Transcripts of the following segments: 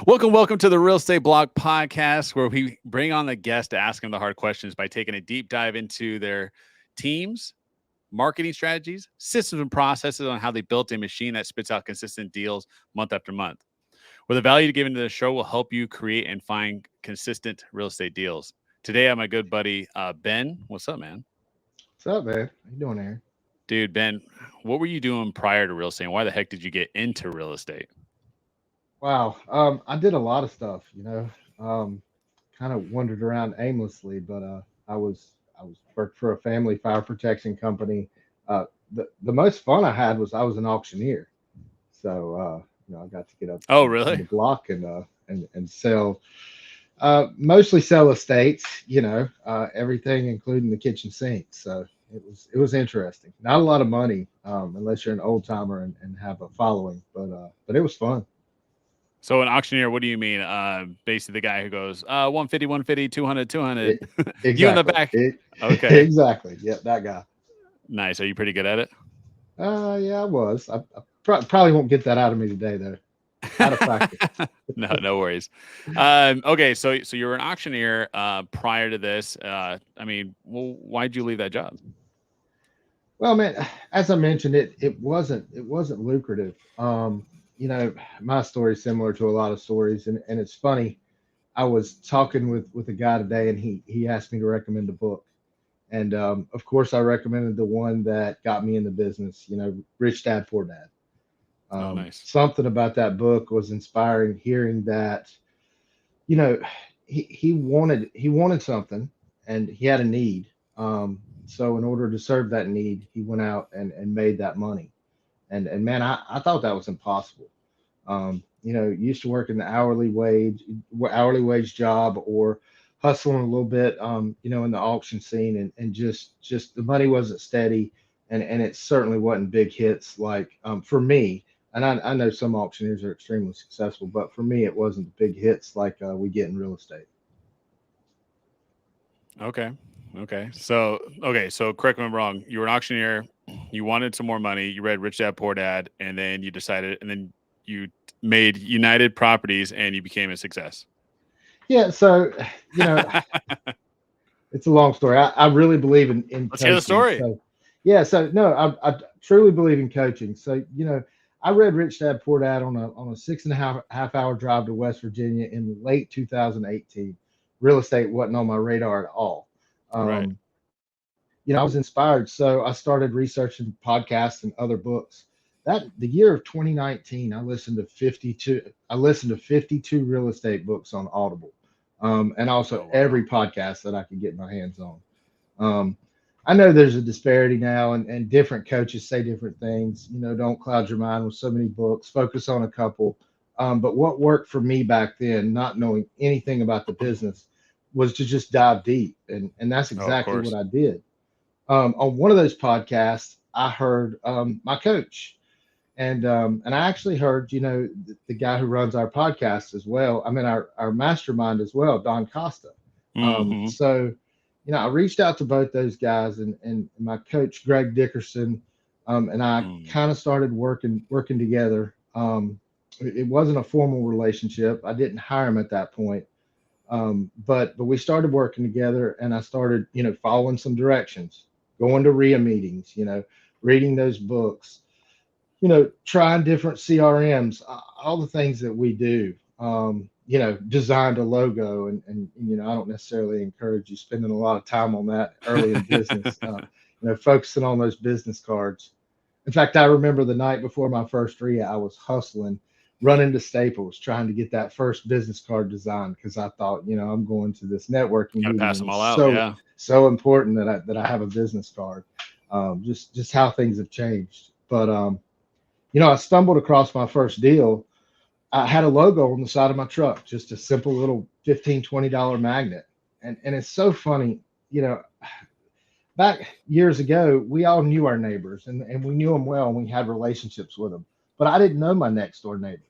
Welcome to the Real Estate Blog Podcast, where we bring on the guest to ask them the hard questions by taking a deep dive into their teams, marketing strategies, systems, and processes on how they built a machine that spits out consistent deals month after month. Where the value given to the show will help you create and find consistent real estate deals. Today, I have my good buddy Ben. What's up, man? What's up, man? How you doing, Aaron? Dude, Ben, what were you doing prior to real estate? And why the heck did you get into real estate? Wow. I did a lot of stuff, kind of wandered around aimlessly, but I was worked for a family fire protection company. The most fun I had was I was an auctioneer. So I got to get up Oh, on the really? block and sell mostly sell estates, everything including the kitchen sink. So it was interesting. Not a lot of money, unless you're an old timer and have a following, but it was fun. So an auctioneer, what do you mean? Basically the guy who goes, 150, 150, 200, 200. It, You in the exactly. back. It, Okay. exactly. Yeah, that guy. Nice. Are you pretty good at it? Yeah, I was. I probably won't get that out of me today, though. Out of practice. No worries. Okay. So you were an auctioneer prior to this. Why'd you leave that job? Well, man, as I mentioned, it wasn't lucrative. You know, my story is similar to a lot of stories, and it's funny. I was talking with a guy today, and he asked me to recommend a book, and of course, I recommended the one that got me in the business. Rich Dad Poor Dad. Oh, nice. Something about that book was inspiring. Hearing that, you know, he wanted something, and he had a need. So in order to serve that need, he went out and made that money. And man, I thought that was impossible. Used to work in the hourly wage job, or hustling a little bit, in the auction scene, and just the money wasn't steady, and it certainly wasn't big hits like, for me. And I know some auctioneers are extremely successful, but for me, it wasn't the big hits like we get in real estate. Okay. So correct me if I'm wrong. You were an auctioneer. You wanted some more money. You read Rich Dad Poor Dad, and then you decided, and then you made United Properties, and you became a success. Yeah, so you know, it's a long story. I really believe in Let's hear the coaching. story. So yeah, so no, I truly believe in coaching. So I read Rich Dad Poor Dad on a 6.5 hour drive to West Virginia in late 2018. Real estate wasn't on my radar at all. Right. Um, I was inspired, so I started researching podcasts and other books. That the year of 2019, I listened to 52. I listened to 52 real estate books on Audible, and also Oh, wow. every podcast that I could get my hands on. Um, I know there's a disparity now, and different coaches say different things. Don't cloud your mind with so many books. Focus on a couple. But what worked for me back then, not knowing anything about the business, was to just dive deep, and that's Oh, of exactly what course. I did. On one of those podcasts, I heard my coach, and I actually heard the guy who runs our podcast as well. I mean our mastermind as well, Don Costa. Hmm. I reached out to both those guys, and my coach Greg Dickerson, and I Mm. kind of started working together. It wasn't a formal relationship. I didn't hire him at that point, but we started working together, and I started following some directions, going to RIA meetings, reading those books, trying different CRMs, all the things that we do. Designed a logo, and I don't necessarily encourage you spending a lot of time on that early in business. Focusing on those business cards. In fact, I remember the night before my first RIA, I was hustling, running to Staples, trying to get that first business card designed, because I thought, I'm going to this networking Got to meeting, pass and them it's all out. so Yeah. so important that I have a business card. Just how things have changed. But I stumbled across my first deal. I had a logo on the side of my truck, just a simple little $15-20 magnet. And it's so funny, you know, back years ago, we all knew our neighbors, and we knew them well, and we had relationships with them. But I didn't know my next door neighbor,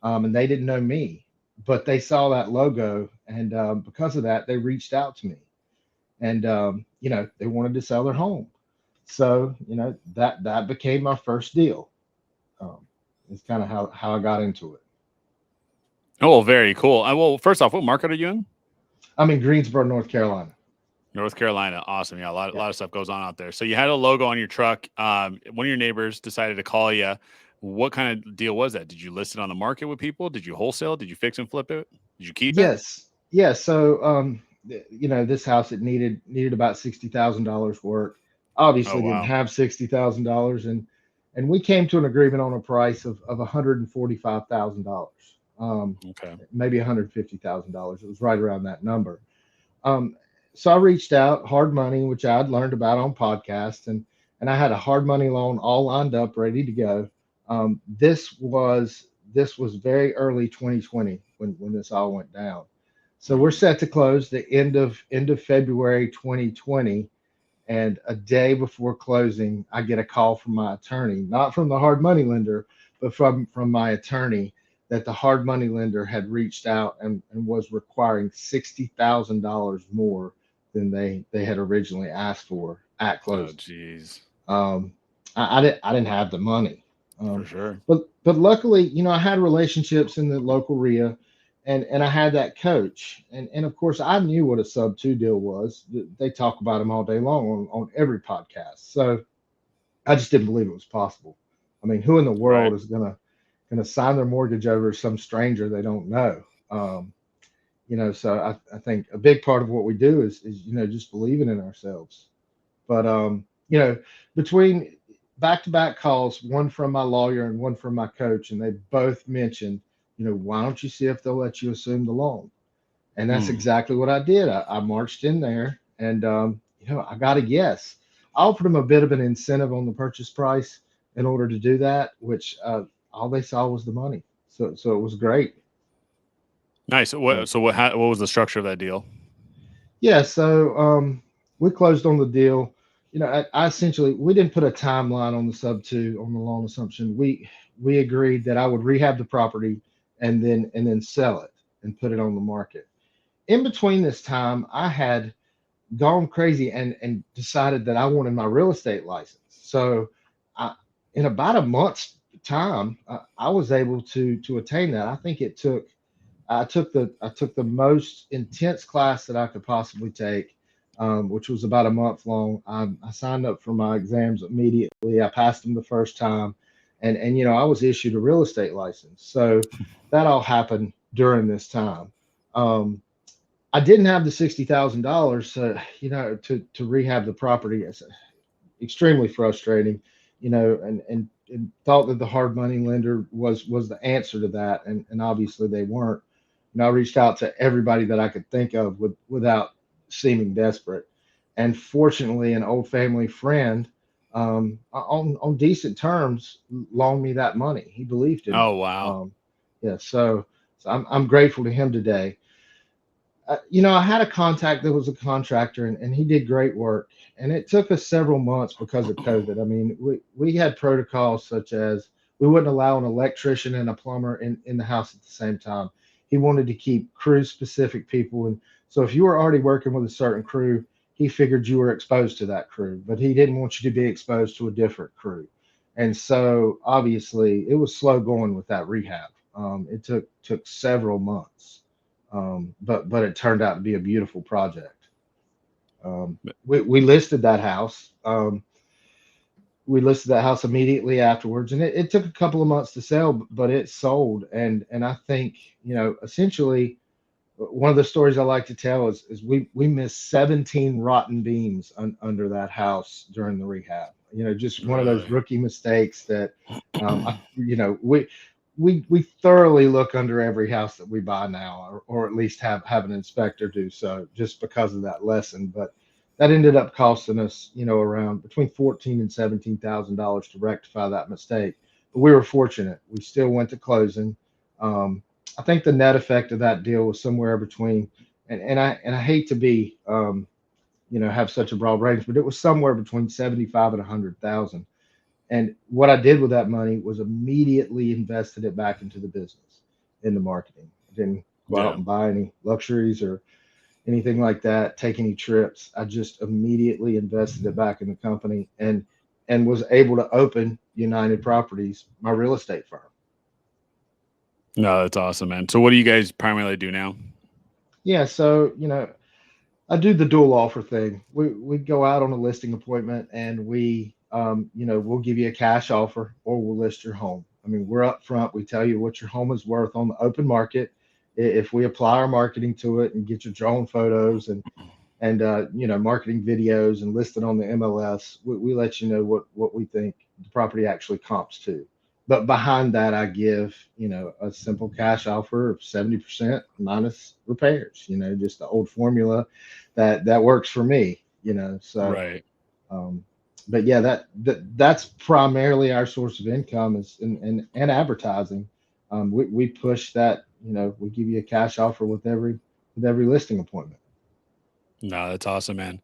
and they didn't know me. But they saw that logo, and because of that, they reached out to me, and they wanted to sell their home. So that became my first deal. Um, it's kind of how I got into it. Oh, very cool. Well, first off, what market are you in? I'm in Greensboro, North Carolina. North Carolina. Awesome. Yeah, a Yeah. lot of stuff goes on out there. So you had a logo on your truck. One of your neighbors decided to call you. What kind of deal was that? Did you list it on the market with people? Did you wholesale? Did you fix and flip it? Did you keep it? Yes. Yeah. So, this house, it needed about $60,000 work. Oh, Obviously didn't wow. have $60,000, and we came to an agreement on a price of $145,000. Okay. Maybe $150,000. It was right around that number. Um, so I reached out, hard money, which I'd learned about on podcasts, and I had a hard money loan all lined up, ready to go. This was very early 2020 when this all went down. So we're Mhm. set to close the end of February 2020, and a day before closing, I get a call from my attorney, not from the hard money lender, but from my attorney, that the hard money lender had reached out and was requiring $60,000 more than they had originally asked for at Oh, closing. geez. Um, I didn't have the money, For um, sure. but luckily, I had relationships in the local RIA, and I had that coach, and of course I knew what a sub two deal was. They talk about them all day long on every podcast. So I just didn't believe it was possible. I mean, who in the Right. world is gonna sign their mortgage over some stranger they don't know? So I think a big part of what we do is just believing in ourselves. But between back-to-back calls, one from my lawyer and one from my coach, and they both mentioned, why don't you see if they'll let you assume the loan? And that's Hmm. exactly what I did. I marched in there, and I got a yes. I offered them a bit of an incentive on the purchase price in order to do that, which all they saw was the money. So it was great. Nice. Um, What was the structure of that deal? Yeah, so we closed on the deal. I essentially, we didn't put a timeline on the sub two on the loan assumption. We agreed that I would rehab the property and then sell it and put it on the market. In between this time, I had gone crazy and decided that I wanted my real estate license. So I, in about a month's time, I was able to attain that. I think I took the most intense class that I could possibly take, which was about a month long. I signed up for my exams immediately. I passed them the first time, and I was issued a real estate license. So that all happened during this time. Um, I didn't have the $60,000, to rehab the property. It's extremely frustrating, and thought that the hard money lender was the answer to that, and obviously they weren't. I reached out to everybody that I could think of without seeming desperate, and fortunately, an old family friend, on decent terms, loaned me that money. He believed in Oh, me. wow. Yeah, so I'm grateful to him today. I had a contact that was a contractor, and he did great work. And it took us several months because of COVID. I mean, we had protocols such as we wouldn't allow an electrician and a plumber in the house at the same time. He wanted to keep crew specific people. And so if you were already working with a certain crew, he figured you were exposed to that crew, but he didn't want you to be exposed to a different crew. And so obviously it was slow going with that rehab. It took several months, but it turned out to be a beautiful project. We listed that house. We listed that house immediately afterwards, and it took a couple of months to sell, but it sold. And I think essentially one of the stories I like to tell is we missed 17 rotten beams under that house during the rehab. Just one of those Really? rookie mistakes that we thoroughly look under every house that we buy now, or at least have an inspector do so, just because of that lesson. But that ended up costing us, around between 14 and $17,000 to rectify that mistake. But we were fortunate; we still went to closing. I think the net effect of that deal was somewhere between, and I hate to be, have such a broad range, but it was somewhere between 75 and 100,000. And what I did with that money was immediately invested it back into the business, into marketing. I didn't go out Yeah. and buy any luxuries or anything like that, take any trips. I just immediately invested it back in the company, and was able to open United Properties, my real estate firm. No, that's awesome, man. So what do you guys primarily do now? Yeah, so I do the dual offer thing. We go out on a listing appointment and we'll give you a cash offer or we'll list your home. I mean, we're up front. We tell you what your home is worth on the open market. If we apply our marketing to it and get your drone photos and marketing videos and list it on the MLS, we let you know what we think the property actually comps to. But behind that, I give a simple cash offer of 70% minus repairs. Just the old formula that works for me. So Right. um, but yeah, that's primarily our source of income is and advertising. We push that. We give you a cash offer with every listing appointment. No, that's awesome, man.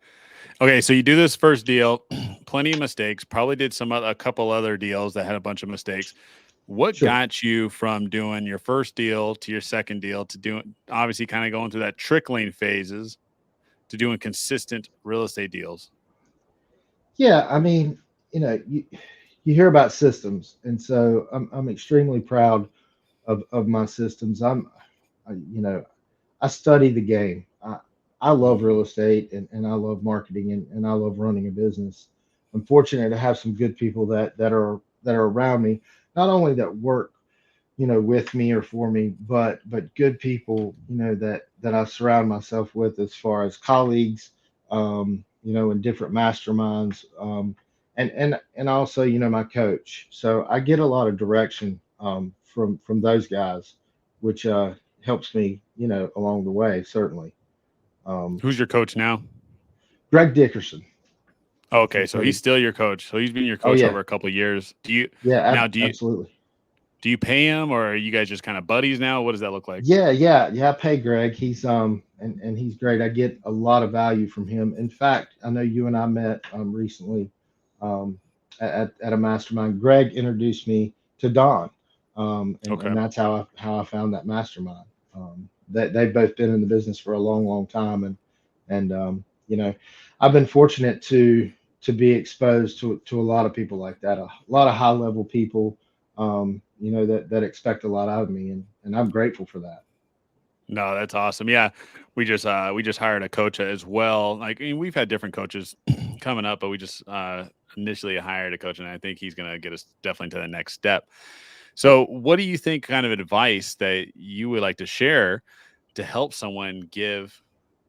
Okay, so you do this first deal, plenty of mistakes, probably did a couple other deals that had a bunch of mistakes. What Sure. got you from doing your first deal to your second deal to doing obviously kind of going through that trickling phases to doing consistent real estate deals? Yeah, I mean, you hear about systems, and so I'm extremely proud of my systems. I study the game. I love Mhm. real estate and I love marketing and I love running a business. I'm fortunate to have some good people that are around me, not only that work with me or for me, but good people that I surround myself with as far as colleagues, in different masterminds, and also my coach. So I get a lot of direction from those guys, which helps me along the way certainly. Um, Who's your coach now? Greg Dickerson. If Okay, you've so heard he's of. still your coach. So he's been your Oh coach yeah, over a couple of years. Do you yeah, now absolutely. do you pay him or are you guys just kind of buddies now? What does that look like? Yeah. I pay Greg. He's and he's great. I get a lot of value from him. In fact, I know you and I met recently um, at a mastermind. Greg introduced me to Don, and Okay. that's how I found that mastermind. They've both been in the business for a long, long time, and I've been fortunate to be exposed to a lot of people like that, a lot of high level people that expect a lot out of me, and I'm grateful for that. No, that's awesome. Yeah, we just hired a coach as well. Like I mean, we've had different coaches coming up, but we just initially hired a coach, and I think he's going to get us definitely to the next step. So, what do you think kind of advice that you would like to share to help someone give,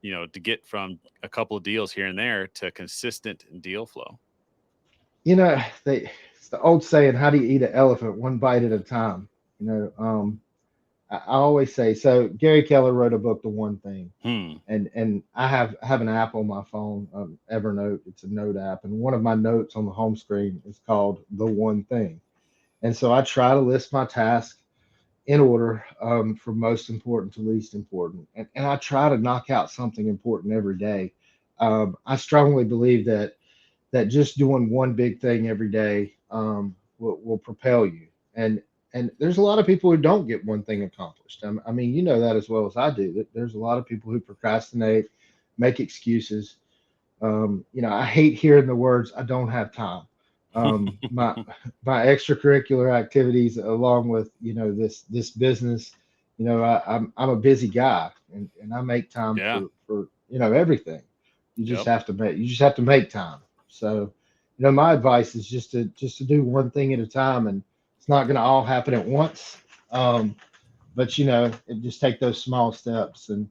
to get from a couple of deals here and there to consistent deal flow? It's the old saying, how do you eat an elephant one bite at a time? You know, um, I always say, so Gary Keller wrote a book, The One Thing, Hmm. and I have an app on my phone, Evernote. It's a note app, and one of my notes on the home screen is called The One Thing. And so I try to list my task in order, from most important to least important, and I try to knock out something important every day. I strongly believe that just doing one big thing every day will propel you. And there's a lot of people who don't get one thing accomplished. I mean, you know that as well as I do. That there's a lot of people who procrastinate, make excuses. I hate hearing the words "I don't have time." My my extracurricular activities, along with this business, I'm a busy guy, and I make time Yeah. for everything. Yep. You just have to make time. So, my advice is just to do one thing at a time, and it's not going to all happen at once. Um, but just take those small steps, and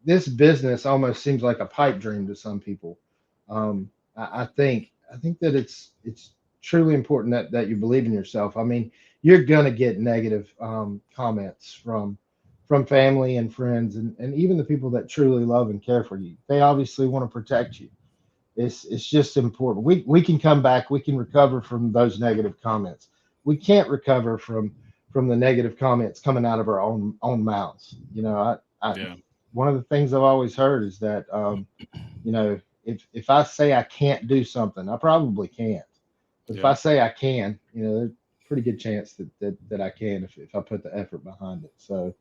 this business almost seems like a pipe dream to some people. I think that it's truly important that you believe in yourself. I mean, you're gonna get negative comments from family and friends, and even the people that truly love and care for you. They obviously want to protect you. It's just important. We can come back. We can recover from those negative comments. We can't recover from the negative comments coming out of our own mouths. I Yeah. one of the things I've always heard is that if I say I can't do something, I probably can't. But if I Yep. say I can, there's a pretty good chance that I can if I put the effort behind it. So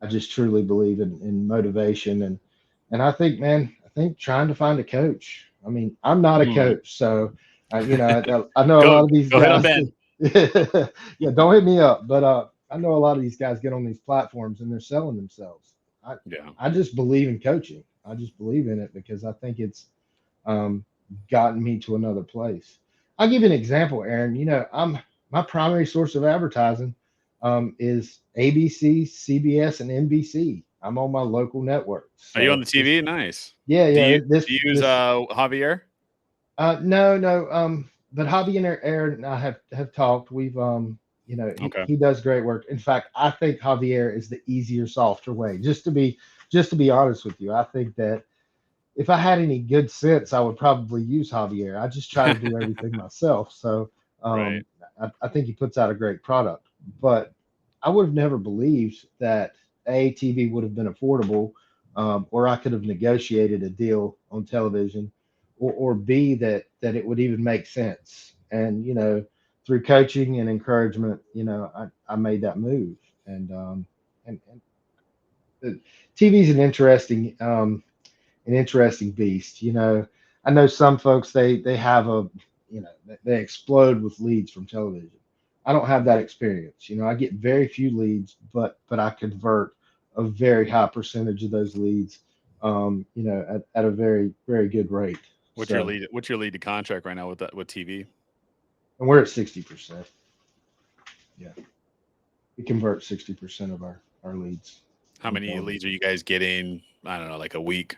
I just truly believe in motivation and I think trying to find a coach. I mean, I'm not a Hmm. coach, so I know a Go lot of these go hit up guys. Ben. Yeah, don't hit me up. But I know a lot of these guys get on these platforms and they're selling themselves. I Yeah. I just believe in coaching. I just believe in it because I think it's um, gotten me to another place. I'll give you an example, Aaron. I'm my primary source of advertising is ABC, CBS, and NBC. I'm on my local networks. Are you on So the this, TV? Nice. yeah, Do yeah, you this do you use this Javier? no, no. But Hobby and Aaron and I have talked. We've Okay. he does great work. In fact, I think Javier is the easier, softer way. Just to be honest with you, I think that if I had any good sense, I would probably use Javier. I just try to do everything myself. So Right. I think he puts out a great product. But I would have never believed that TV would have been affordable, or I could have negotiated a deal on television, or B that it would even make sense. And through coaching and encouragement, I made that move. And the TV is an interesting beast. I know some folks they have they explode with leads from television. I don't have that experience. I get very few leads, but I convert a very high percentage of those leads, at a very very good rate. So, What's your lead to contract right now with TV? and we're at 60%. Yeah, we convert 60% of our leads How on many leads television. are you guys getting? I don't know, like a week.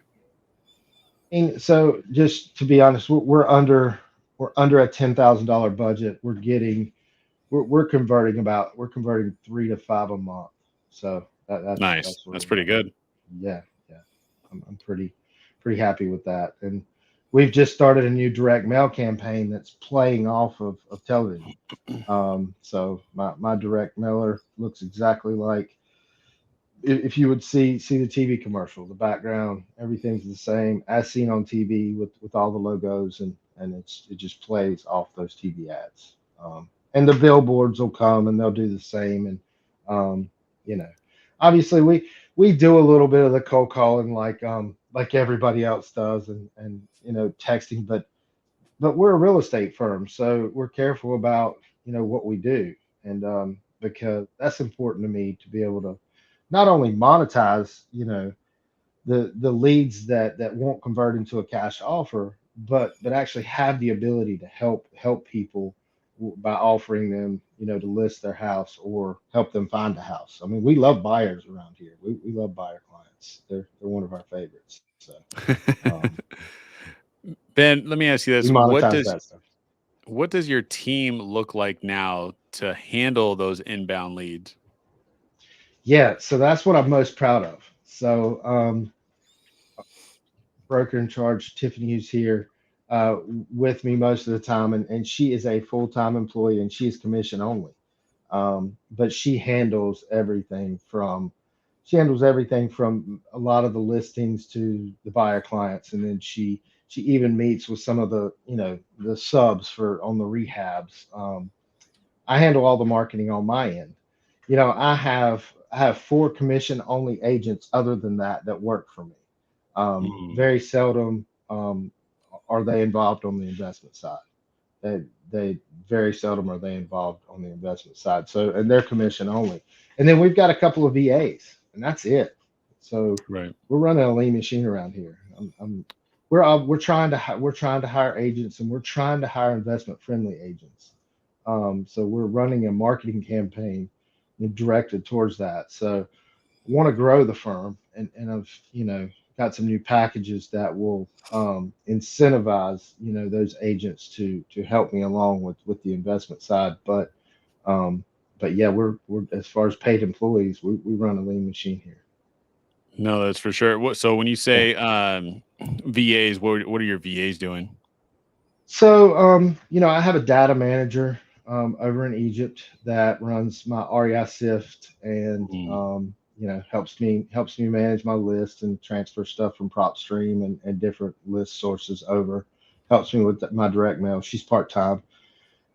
And so, just to be honest, we're under a $10,000 budget. We're converting 3 to 5 a month. So Nice. that's where That's we're pretty at. good. Yeah, yeah. I'm pretty happy with that. And we've just started a new direct mail campaign that's playing off of television. So my direct mailer looks exactly like if you would see the TV commercial, the background, everything's the same as seen on TV with all the logos, and it just plays off those TV ads. And the billboards will come and they'll do the same. And um, you know, obviously we do a little bit of the cold calling like everybody else does, and texting, but we're a real estate firm, so we're careful about what we do, and because that's important to me to be able to not only monetize the leads that won't convert into a cash offer, but actually have the ability to help people by offering them to list their house or help them find a house. I mean, we love buyers around here. We love buyer clients. They're one of our favorites. So um, Ben, let me ask you we this: monetize that stuff. what does your team look like now to handle those inbound leads? Yeah, so that's what I'm most proud of. So, broker in charge, Tiffany, who's here uh, with me most of the time, and she is a full time employee and she is commission only. But she handles everything from a lot of the listings to the buyer clients, and then she even meets with some of the subs for on the rehabs. I handle all the marketing on my end. I have four commission only agents other than that work for me. Mm, Very seldom are they involved on the investment side. They very seldom are they involved on the investment side. So, and they're commission only. And then we've got a couple of VAs, and that's it. So right. we're running a lean machine around here. We're trying to hire agents, and we're trying to hire investment friendly agents. So we're running a marketing campaign directed towards that. So want to grow the firm, and I've got some new packages that will incentivize those agents to help me along with the investment side. Um, but yeah, we're as far as paid employees, we run a lean machine here. No, that's for sure. So when you Yeah. say VAs, what are your VAs doing? So, I have a data manager over in Egypt that runs my REI Sift and Mm, helps me manage my list and transfer stuff from PropStream and different list sources over. Helps me with my direct mail. She's part time.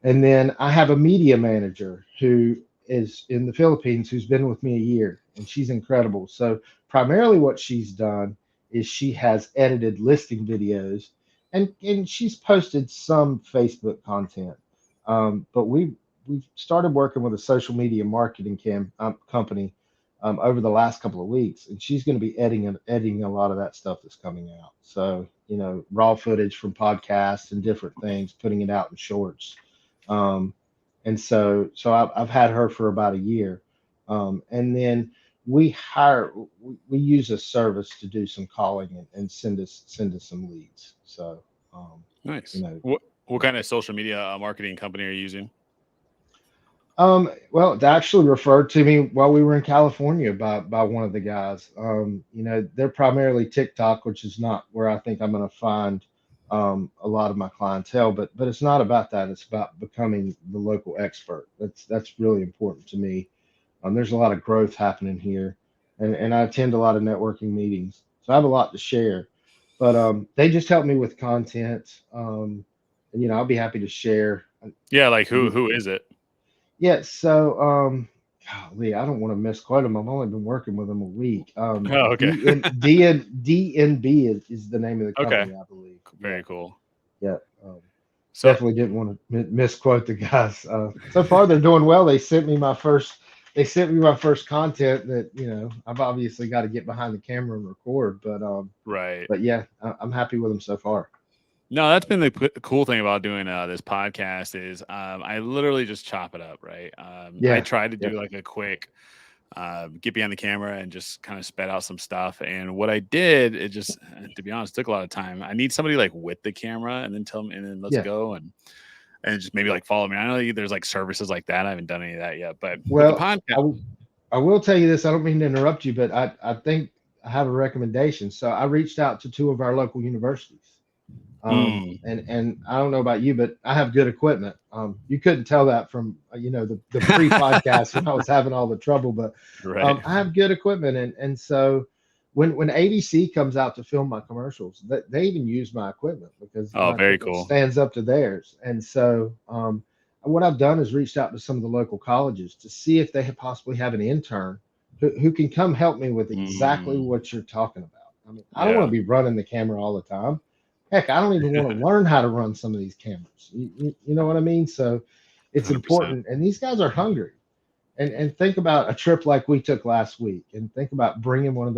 And then I have a media manager who is in the Philippines who's been with me a year, and she's incredible. So primarily what she's done is she has edited listing videos, and she's posted some Facebook content. But we've started working with a social media marketing company over the last couple of weeks, and she's going to be editing a lot of that stuff that's coming out. So raw footage from podcasts and different things, putting it out in shorts. Um, and so I've had her for about a year, and then we use a service to do some calling and send us some leads. So you Nice. know. What kind of social media marketing company are you using? Well, it actually referred to me while we were in California by one of the guys. They're primarily TikTok, which is not where I think I'm going to find a lot of my clientele. But it's not about that. It's about becoming the local expert. That's really important to me. There's a lot of growth happening here, and I attend a lot of networking meetings, so I have a lot to share. But they just help me with content, and I'll be happy to share. Yeah, like who is it? Yeah, so golly, I don't want to misquote them. I've only been working with them a week. Oh, okay. DNB is the name of the Okay. company, I believe. Yeah, Very cool. yeah. So, Definitely didn't want to misquote the guys. So far, they're doing well. They sent me my first content that I've obviously got to get behind the camera and record. But right. yeah, I'm happy with them so far. No, that's been the cool thing about doing this podcast is I literally just chop it up, right? I Yeah, try to yeah, do like a quick get behind the camera and just kind of spit out some stuff. And what I did, it just, to be honest, took a lot of time. I need somebody like with the camera and then tell me, and then let's yeah. go and just maybe like follow me. I know there's like services like that. I haven't done any of that yet, but with the Well, podcast, I will tell you this. I don't mean to interrupt you, but I think I have a recommendation. So I reached out to two of our local universities. mm, And I don't know about you, but I have good equipment. You couldn't tell that from the pre-podcast when I was having all the trouble, but right. I have good equipment, and so when ABC comes out to film my commercials, they even use my equipment because Oh, my very equipment cool. stands up to theirs. And so what I've done is reached out to some of the local colleges to see if they possibly have an intern who can come help me with exactly Mm, what you're talking about. I mean, I don't want yeah, to be running the camera all the time. Heck, I don't even want to learn how to run some of these cameras. You know what I mean? So it's 100%. important. And these guys are hungry. And think about a trip like we took last week, and think about bringing one of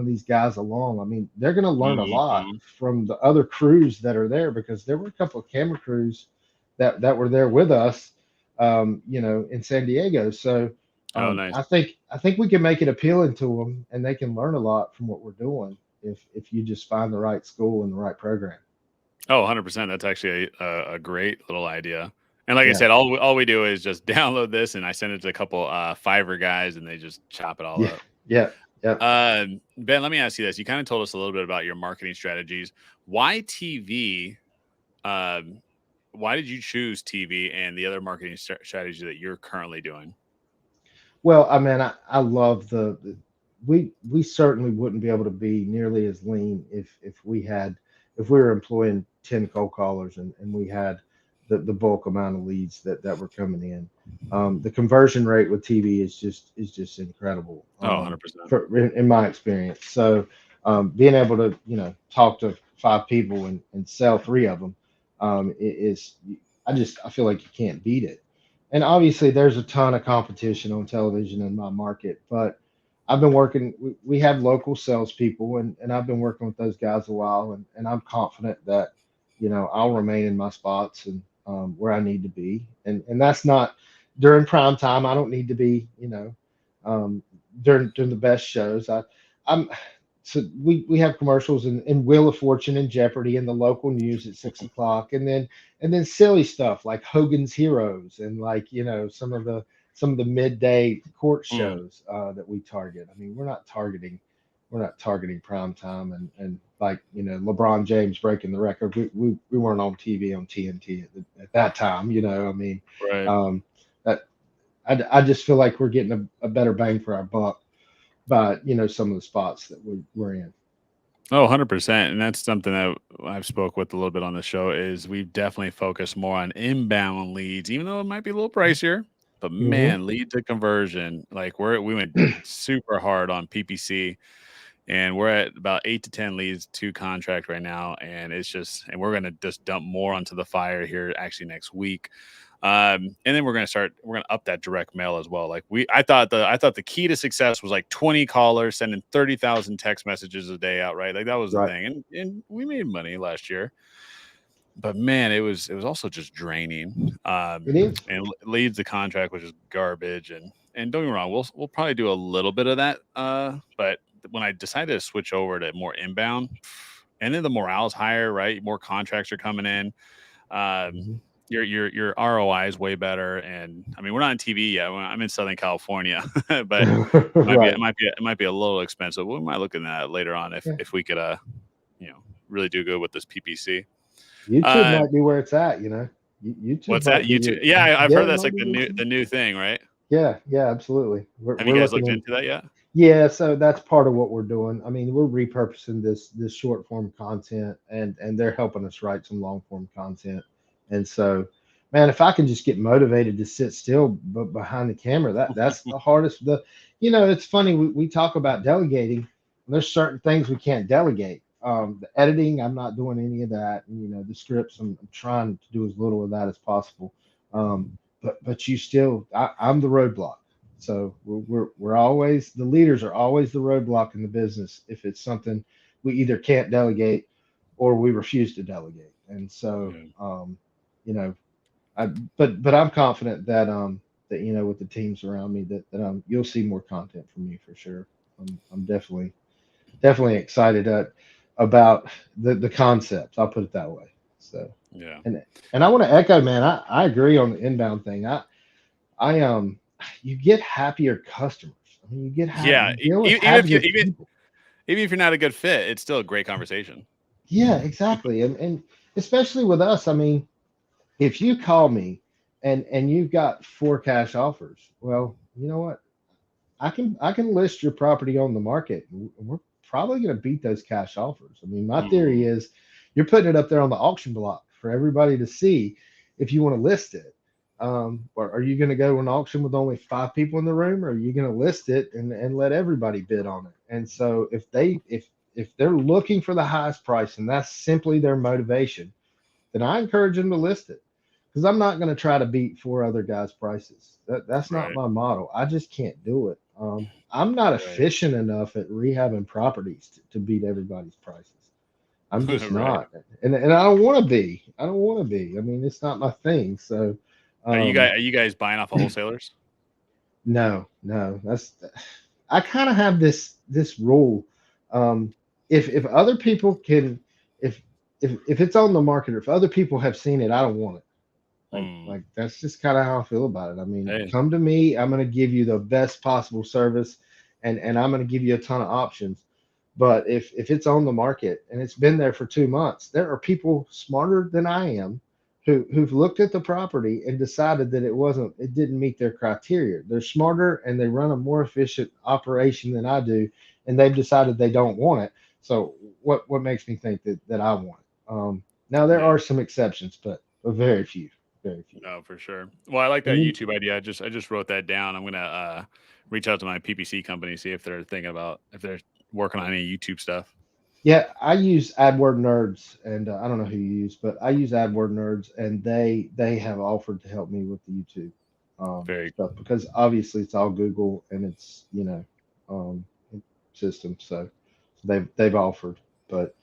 these guys along. I mean, they're going to learn a lot Hmm. from the other crews that are there, because there were a couple of camera crews that were there with us, in San Diego. So Oh, nice. I think we can make it appealing to them, and they can learn a lot from what we're doing if you just find the right school and the right program. Oh, 100%. That's actually a great little idea. And like I Yeah, said, all we do is just download this and I send it to a couple Fiverr guys and they just chop it all yeah, up. yeah, yeah. Ben, let me ask you this. You kind of told us a little bit about your marketing strategies. Why TV? Um, why did you choose TV and the other marketing strategy that you're currently doing? Well, I mean, I love we certainly wouldn't be able to be nearly as lean if we were employing 10 cold callers, and we had the bulk amount of leads that were coming in. The conversion rate with TV is just incredible, Oh, 100%. in my experience. So being able to talk to five people and sell three of them, is I feel like you can't beat it. And obviously there's a ton of competition on television in my market, but I've been working, we have local salespeople, and I've been working with those guys a while, and I'm confident that I'll remain in my spots, and where I need to be. And that's not during prime time. I don't need to be um, during the best shows. I'm So we have commercials in Wheel of Fortune and Jeopardy and the local news at 6 o'clock, and then silly stuff like Hogan's Heroes, and like some of the midday court Mm, shows that we target. I mean, we're not targeting prime time, and like LeBron James breaking the record. We weren't on TV on TNT at that time. I mean, right. um, that I just feel like we're getting a better bang for our buck by some of the spots that we're in. Oh, 100%. And that's something that I've spoke with a little bit on the show is we've definitely focused more on inbound leads, even though it might be a little pricier. But Hmm. man, lead to conversion, like we went super hard on PPC. and we're at about 8 to 10 leads to contract right now, and and we're gonna just dump more onto the fire here actually next week. And then we're gonna up that direct mail as well. Like I thought the key to success was like 20 callers sending 30,000 text messages a day out, right? Like that was the Right. thing, and we made money last year, but man, it was also just draining. It is. And leads the contract, which is garbage. And don't get me wrong, we'll probably do a little bit of that. But when I decided to switch over to more inbound, and then the morale is higher, right? More contracts are coming in. Um, Mhm. your ROI is way better. And I mean, we're not on TV yet. I'm in Southern California, but Right. it might be a little expensive. We might look at that later on Yeah. if we could really do good with this PPC. YouTube Uh, might be where it's at, YouTube what's that? might be YouTube? your, Yeah, I've yeah, heard it that's might like be YouTube. the new thing, right? Yeah, yeah, absolutely. We're, Have you we're guys looking looked in. into that yet? Yeah, so that's part of what we're doing. I mean, we're repurposing this short form content, and they're helping us write some long form content. And so, man, if I can just get motivated to sit still but behind the camera, that's the hardest. It's funny, we talk about delegating. There's certain things we can't delegate. The editing, I'm not doing any of that. And, the scripts, I'm trying to do as little of that as possible. But I'm the roadblock. So we're always, the leaders are always the roadblock in the business if it's something we either can't delegate or we refuse to delegate. And so, Yeah. you know, I but I'm confident that with the teams around me that you'll see more content from me for sure. I'm definitely excited about the concepts. I'll put it that way. So Yeah. and and I want to echo, man. I agree on the inbound thing. I You get happier customers. I mean, Yeah. you deal with Even if happier people. even if you're not a good fit, it's still a great conversation. Yeah, exactly. And especially with us, I mean, if you call me and you've got four cash offers, well, you know what? I can list your property on the market. And we're probably going to beat those cash offers. I mean, my theory Mhm. is you're putting it up there on the auction block for everybody to see if you want to list it. Or are you going to go to an auction with only five people in the room, or are you going to list it and let everybody bid on it? And so if they're looking for the highest price and that's simply their motivation, then I encourage them to list it because I'm not going to try to beat four other guys' prices. That's not Right. my model. I just can't do it. I'm not Right. efficient enough at rehabbing properties to beat everybody's prices. I'm just Right. not, and I don't want to be. I don't want to be. I mean, it's not my thing. So, um, Are you guys buying off of wholesalers? no, no, I kind of have this rule. Um, if other people can, if if it's on the market or if other people have seen it, I don't want it. Hmm. Like that's just kind of how I feel about it. I mean, Hey. come to me, I'm going to give you the best possible service, and I'm going to give you a ton of options. But if it's on the market and it's been there for 2 months, there are people smarter than I am who've looked at the property and decided that it didn't meet their criteria. They're smarter and they run a more efficient operation than I do, and they've decided they don't want it. So what makes me think that I want it? Now there Yeah. are some exceptions, but very few, very few. No, for sure. Well, I like that And you, YouTube idea. I just wrote that down. I'm gonna reach out to my PPC company, see if they're thinking about if they're working on any YouTube stuff. yeah, I use AdWord Nerds, and I don't know who you use, but I use AdWord Nerds, and they have offered to help me with the YouTube Very stuff because obviously it's all Google and it's um, system, so they've offered, but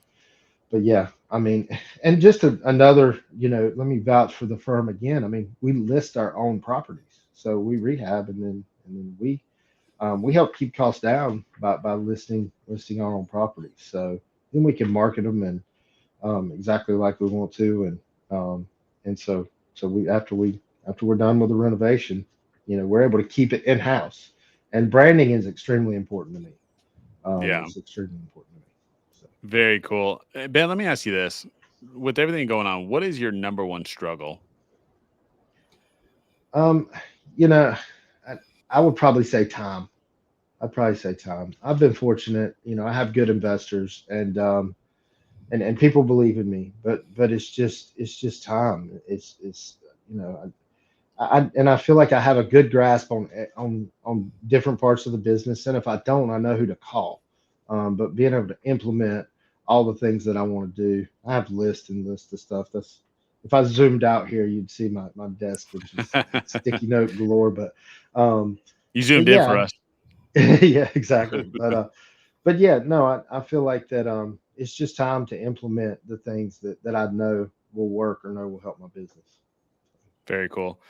yeah, I mean, and just another, let me vouch for the firm again. I mean, we list our own properties, so we rehab and then we help keep costs down by listing our own properties. So then we can market them and exactly like we want to, and so after we're done with the renovation, we're able to keep it in house. And branding is extremely important to me. yeah. It's extremely important to me. So, Very cool. Ben, let me ask you this. With everything going on, what is your number one struggle? um, you know, I, I would probably say time. I'd probably say time. I've been fortunate. I have good investors and people believe in me, but it's just time. It's you know and I feel like I have a good grasp on different parts of the business, and if I don't, I know who to call. but being able to implement all the things that I want to do. I have lists and lists of stuff. That's if I zoomed out here, you'd see my desk, which is sticky note galore. Um, You but zoomed in for yeah, us. yeah, exactly. But yeah, no, I feel like that it's just time to implement the things that I know will work or know will help my business. Very cool.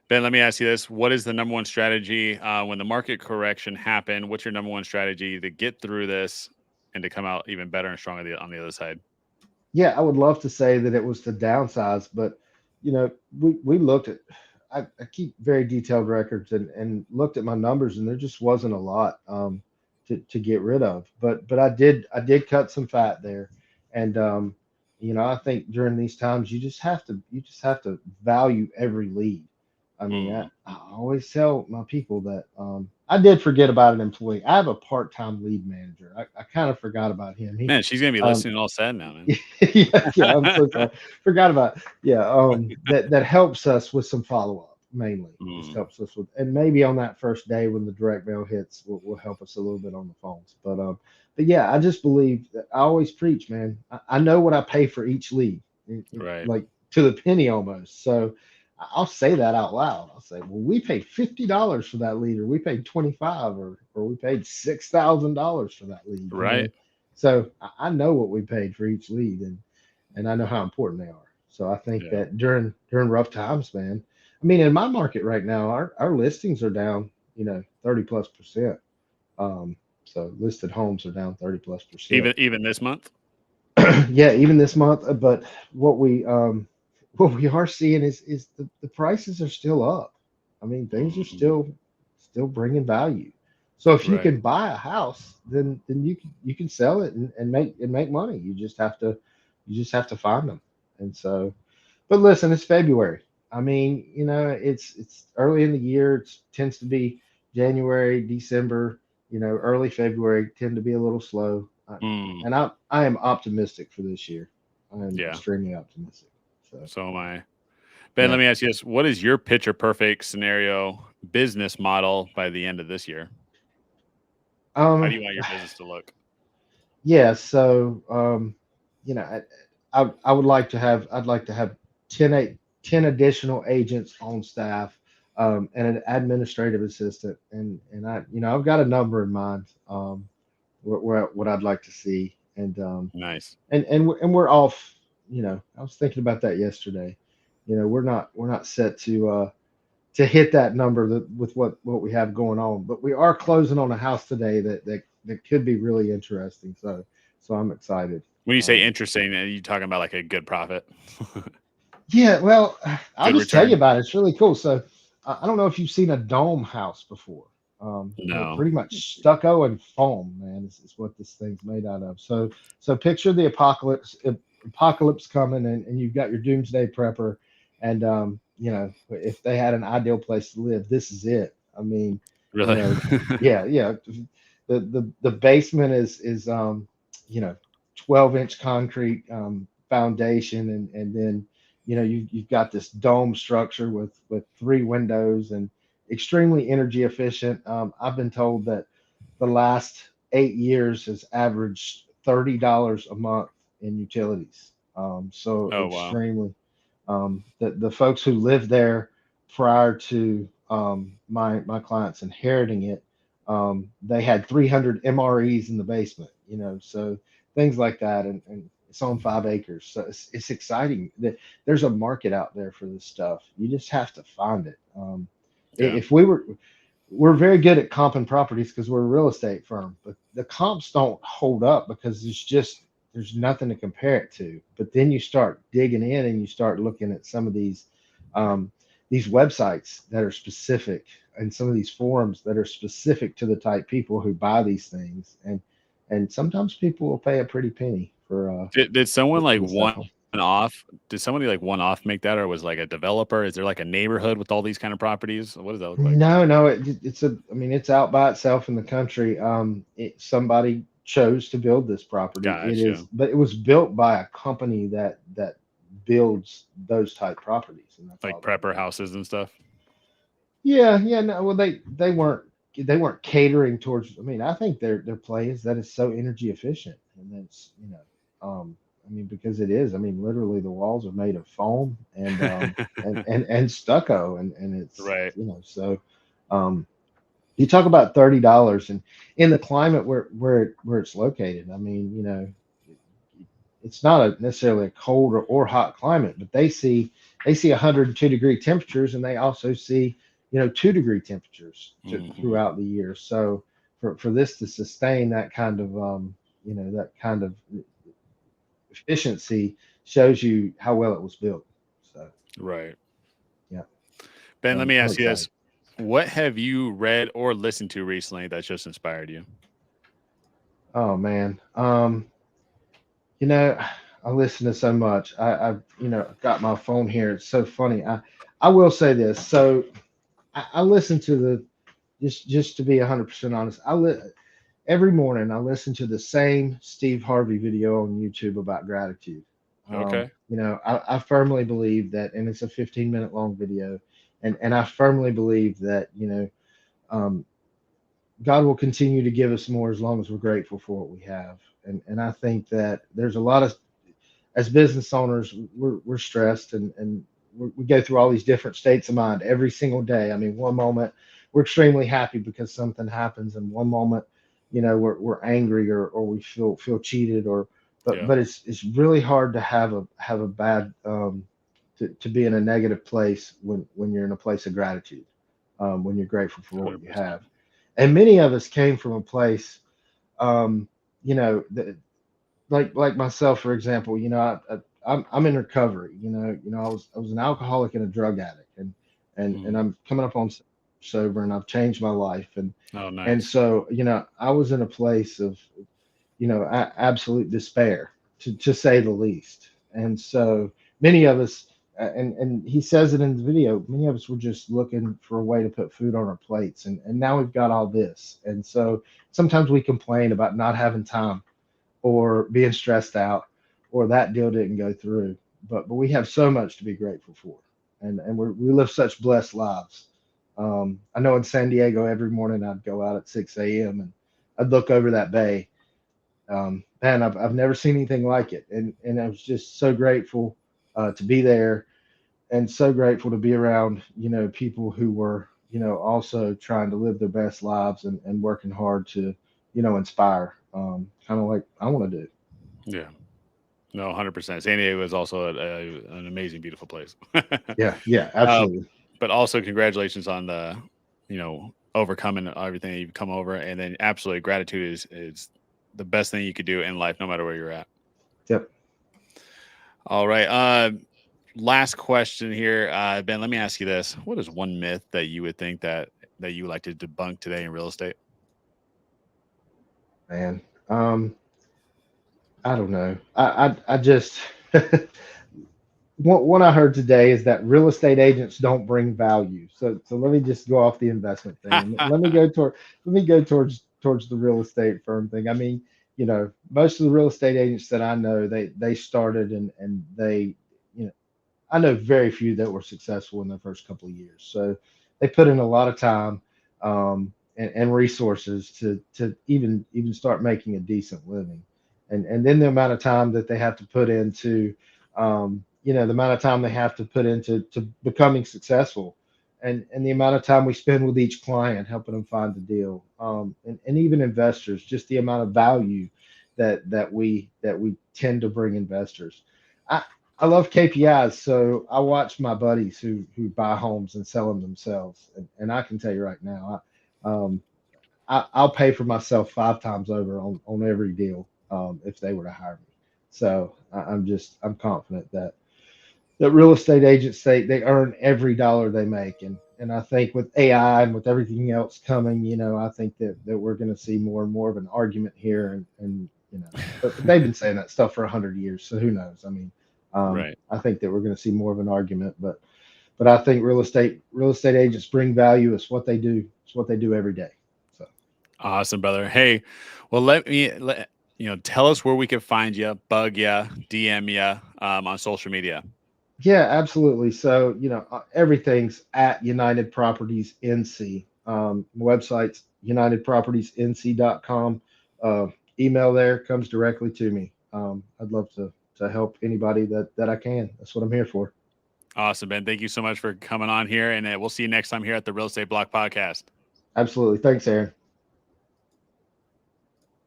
Ben, let me ask you this. What is the number one strategy when the market correction happened? What's your number one strategy to get through this and to come out even better and stronger on the other side? Yeah, I would love to say that it was the downsides, but we looked at. I keep very detailed records and looked at my numbers, and there just wasn't a lot to get rid of. But I did cut some fat there, and I think during these times you just have to value every lead. I mean, I, Mm. I always tell my people that I did forget about an employee. I have a part-time lead manager. I kind of forgot about him. He Man, she's gonna be um, listening all sad now, man. yeah, yeah, I'm so sorry. Forgot about yeah. That helps us with some follow up mainly. Just Mm. helps us with, and maybe on that first day when the direct mail hits, will help us a little bit on the phones. But yeah, I just believe that I always preach, man. I know what I pay for each lead, Right. like to the penny almost. So I'll say that out loud. I'll say, well, we paid $50 for that lead, or we paid 25, or we paid $6,000 for that lead. Right. So I know what we paid for each lead, and I know how important they are. So I think Yeah. that during rough times, man. I mean, in my market right now, our listings are down, 30+%. So listed homes are down 30+%. Even this month. Yeah, even this month. But what we um, what we are seeing is the prices are still up. I mean, things are Mm. still bringing value. So if you Right. can buy a house, then you can sell it and make money. You just have to find them. And so, but listen, it's February. I mean, it's early in the year. It tends to be January, December. Early February tend to be a little slow. Mm. And I am optimistic for this year. I am Yeah. extremely optimistic. So So am I. Ben, let yeah. me ask you this. What is your picture perfect scenario business model by the end of this year? How Um do you want your business to look? yeah, so you know, I would like to have I'd like to have 10 additional agents on staff, and an administrative assistant, and I've got a number in mind, what I'd like to see, Nice. and we're off. I was thinking about that yesterday. We're not set to hit that number with what we have going on, but we are closing on a house today that could be really interesting. So I'm excited. When you say Um, interesting, are you talking about like a good profit? yeah, well, I'll Good just tell you return? about it. It's really cool. So I don't know if you've seen a dome house before. No. Pretty much stucco and foam, man, is what this thing's made out of. So picture the apocalypse coming, and you've got your doomsday prepper, and if they had an ideal place to live, this is it. I mean, you Really? know, yeah, yeah. The basement is 12-inch concrete foundation, and then you've got this dome structure with three windows and extremely energy efficient. I've been told that the last 8 years has averaged $30 a month in utilities. So Oh, wow. extremely. The folks who lived there prior to my clients inheriting it, they had 300 MREs in the basement. So things like that, and it's on 5 acres, so it's exciting that there's a market out there for this stuff. You just have to find it. Yeah. If we're very good at comping properties because we're a real estate firm, but the comps don't hold up because there's nothing to compare it to. But then you start digging in and you start looking at some of these websites that are specific, and some of these forums that are specific to the type people who buy these things, and sometimes people will pay a pretty penny Did someone for like this stuff. one off? Did somebody like one off make that, or was like a developer? Is there like a neighborhood with all these kind of properties? What does that look like? No, no, I mean, it's out by itself in the country. Somebody chose to build this property. Gotcha. But it was built by a company that builds those type properties, and that's Like all they prepper do. houses and stuff. Yeah, yeah, no, well, they weren't. they weren't catering towards. I mean, I think their play is that it's so energy efficient, and that's I mean, because it is. I mean, literally the walls are made of foam and stucco, and it's Right. so. Um, you talk about $30 and in the climate where it's located. I mean, it's not necessarily a cold or hot climate, but they see 102-degree temperatures, and they also see 2-degree temperatures Hmm. throughout the year. So for this to sustain that kind of that kind of efficiency shows you how well it was built. So Right. yeah, Ben, let me I'm ask you this. excited. What have you read or listened to recently that's just inspired you? Oh man, you know, I listen to so much. I've got my phone here. It's so funny. I will say this. So I listen to the just to be 100% honest. Every morning I listen to the same Steve Harvey video on YouTube about gratitude. Okay. I firmly believe that, and it's a 15-minute long video, and I firmly believe that um, God will continue to give us more as long as we're grateful for what we have. And I think that there's a lot of, as business owners, we're stressed, and we go through all these different states of mind every single day. I mean, one moment we're extremely happy because something happens, and one moment, we're angry, or we feel cheated, or but Yeah. but it's really hard to have a bad to be in a negative place when you're in a place of gratitude, when you're grateful for what you 100%. have. And many of us came from a place, um, you know, that, like myself, for example, I'm in recovery. I was an alcoholic and a drug addict, and Mm. I'm coming up on sober, and I've changed my life, Oh, and nice. so I was in a place of absolute despair, to say the least. And so many of us, and he says it in the video, many of us were just looking for a way to put food on our plates, and now we've got all this. And so sometimes we complain about not having time, or being stressed out, or that deal didn't go through. But we have so much to be grateful for, and we live such blessed lives. I know in San Diego, every morning I'd go out at 6 a.m. and I'd look over that bay. Man, I've never seen anything like it, and I was just so grateful to be there, and so grateful to be around people who were also trying to live their best lives, and working hard to inspire, kind of like I want to do. Yeah. No, 100%. San Diego is also an amazing, beautiful place. Yeah, yeah, uh, absolutely. but also, congratulations on the, overcoming everything that you've come over. And then, absolutely, gratitude is the best thing you could do in life, no matter where you're at. Yep. All right. Last question here, Ben. Let me ask you this: what is one myth that you would think that you would like to debunk today in real estate? Man. um I don't know. I just one I heard today is that real estate agents don't bring value. So let me just go off the investment thing, and let me go towards the real estate firm thing. I mean, most of the real estate agents that I know, they started, and they, you know, I know very few that were successful in their first couple of years. So they put in a lot of time, and resources to even start making a decent living, and then the amount of time that they have to put into, the amount of time they have to put into to becoming successful, and the amount of time we spend with each client helping them find the deal, and even investors, just the amount of value that we tend to bring investors. I love KPIs, so I watch my buddies who buy homes and sell them themselves, and I can tell you right now, I'll pay for myself 5 times over on every deal, if they were to hire me. So I'm confident that real estate agents, they earn every dollar they make, and I think with AI and with everything else coming, I think that we're going to see more and more of an argument here, and but they've been saying that stuff for 100 years, so who knows? I mean, Right. I think that we're going to see more of an argument, but I think real estate agents bring value. It's what they do. It's what they do every day. So Awesome, brother. Hey, well, tell us where we can find you, bug you, DM you on social media. yeah, absolutely. So everything's at United Properties NC. Website's unitedpropertiesnc.com. Email there comes directly to me. I'd love to help anybody that I can. That's what I'm here for. Awesome, Ben. Thank you so much for coming on here, and we'll see you next time here at the Real Estate Block Podcast. Absolutely. Thanks, Aaron.